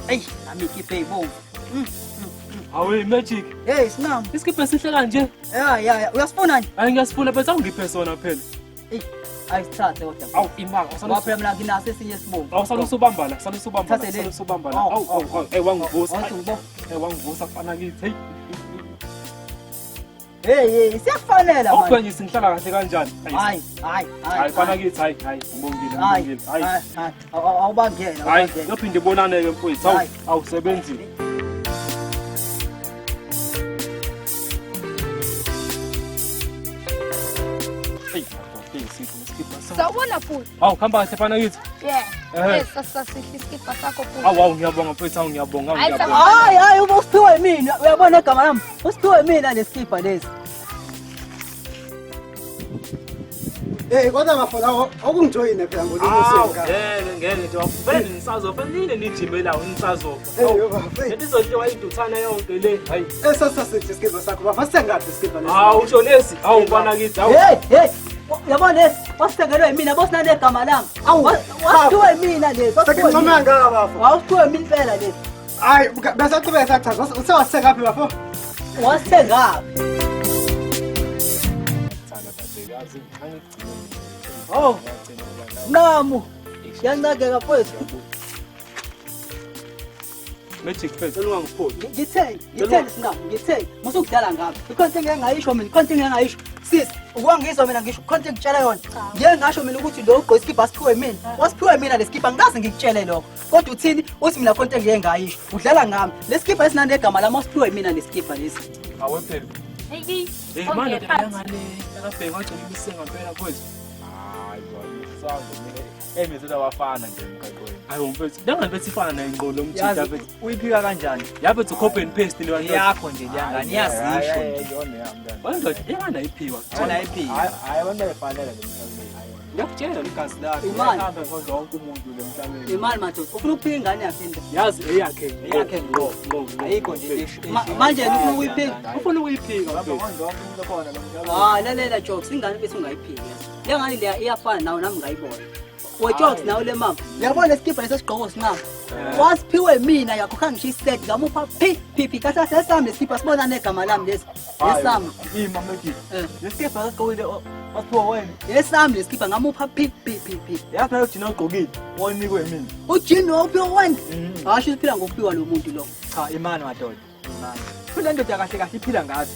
Eyi, nami ikhiphe ey'bovu. Awe Magic. Hey, sinam. Isikipha sihle kanje. Ya, uyasifuna nje? Hayi ngiyasifuna phela ungiphe sona phela. Eyi, ayisithathe kodwa. Awu imanga Ngoba phela mina nginaso esinye isibomvu. awusalusubamba la, salusubamba Thathe le. salusubamba la. Awu, Wangivusa. Wathi ngibo. Wangivusa kufana kithi. Hey, siyakufanela manje. Awuphanyisa ngihlala kahle kanjani? Hayi. Hayi fana kithi hayi ngibongile. Hayi. Awubangena. Hayi yophinde ibonane ke mfowethu. Hayi. Awusebenzile. Sawubona futhi. Awu khamba kahle fana kithi. Yeah. Sasihle isikipha sakho futhi. Awu ngiyabonga mfowethu, ngiyabonga. Hayi, usiphiwe mina. Uyabona igama lami. Usiphiwe mina lesikipha lesi. Kodwa mafala okungijoyine phela ngolungiseka. Ngeke nje wafela nisazofa nini nijimela unisazofa. Bafethu. Lezonto wayiduthana yonke le. Hayi. Esasasithi isikipha sakho bafase ngathi isikipha lesi. Hawu usho lesi. Awu ngibona kithi. Awu. Hey. Uyabona lesi? Wasithekelwe yimina, bosinane igama lami. Wasiphiwe mina lesi. Sekuncoma ngaka bafo. Wasiphiwe mina impela lesi. Hayi, bese uqhubeka sachaza. Usewaseka phi bafo? Wasithengaphi? Oh. Namu. Yanakeka mfowethu. Magic phela ungangiphothi. Ngitheni singaphi? Ngitheni. Musukudala ngapha. Ikhonto engingayisho mina, ikhonto engingayisho. Sis, ukwangizwa mina ngisho ikhonto engitshela yona. Ngeke ngasho mina ukuthi lo gqoka isikipha asiphiwe mina. Wasiphiwe mina lesikipha ngikaze ngikutshele lokho. Kodwa uthini? Uthi mina ikhonto engeke ngayisho. Udlala ngami. Lesikipha esinande egama lami wasiphiwe mina lesikipha lesi. Awe phela. Hey, Manje okay, ngale akabheka wathi ngibise ngempela mfowethu. Hayi wayisanga mina. Ngizela wafana nje emgaqweni. Hayi mfowethu, ndangabethi ifana naye ingqolo umthitha phela. Uyiphika kanjani? Yabe to copy and paste le bantu. Yakho nje njengani iyazisho. Yona yami. Wena yena iphiwa. Wena iphi? Hayi wena efanele lemhlabeni. Ngiyakutshela igazi lakho. Imali. Uhamba nkonzo wonke umuntu lemhlabeni. Imali madoda. Ufuna ukuphika ingane yakhe into. Yazi eyakhe. Eyakhe ngo. Ayikho nje Manje ufuna ukuyiphika. Ufuna ukuyiphika Lapha mfowethu. konke umuntu khona lomhlaba. Lalela jokes, ingane bethu ungayiphiki. Le ngane le iyafana nawe nami ngayibona. Jokes nawe le mama. Yabona lesikipha lesigqoko sinqaba. Wasiphiwe mina yakho kangishiset ngamupha phi kasa sesami lesikipha sibona negama lami lesi. Yesami. Ima meki. Lesikipha sakowile wasipho wena. Yesami lesikipha ngamupha phi. Yathi nayo jina ugqokile. Wonikwe mina. Ujini wawuphiwa wena. Asho uphila ngokuphiwa lo muntu lo. Cha imani madoda. Imani. Futhi ndoda kahle kahle iphila ngathi.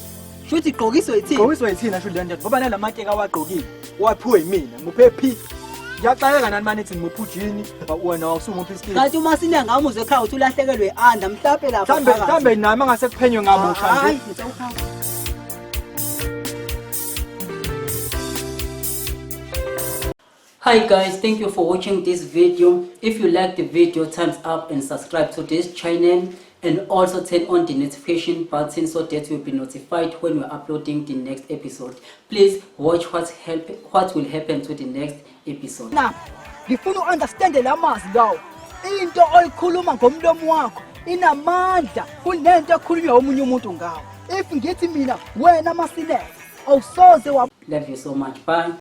Shuthi igqokiswe yithini? Gqokiswa yithina futhi ndoda ngoba nalamateka awagqokile. Waphiwe yimina. Muphe phi. Ngiyacayeka nani manje nithi ngimuphi ujini wena awusumuphi isikipha. Kanti uma sinyanga umuzwe ekhaya uthi ulahlekelwe anda mhlawumbe lapha. Mhlambe nami angase kuphenywe ngabusha nje. Hayi, ngicela Hi guys, thank you for watching this video. If you like the video, thumbs up and subscribe to this channel, and also turn on the notification button so that you'll be notified when we're uploading the next episode. Please watch what will happen to the next episode. Now, ngifuna u-understand lamazi lawo. Into oyikhuluma ngomlomo wakho inamandla kunento ekhulunywa omunye umuntu ngawo. If ngithi mina wena Masilela awusoze Love you so much. Bye.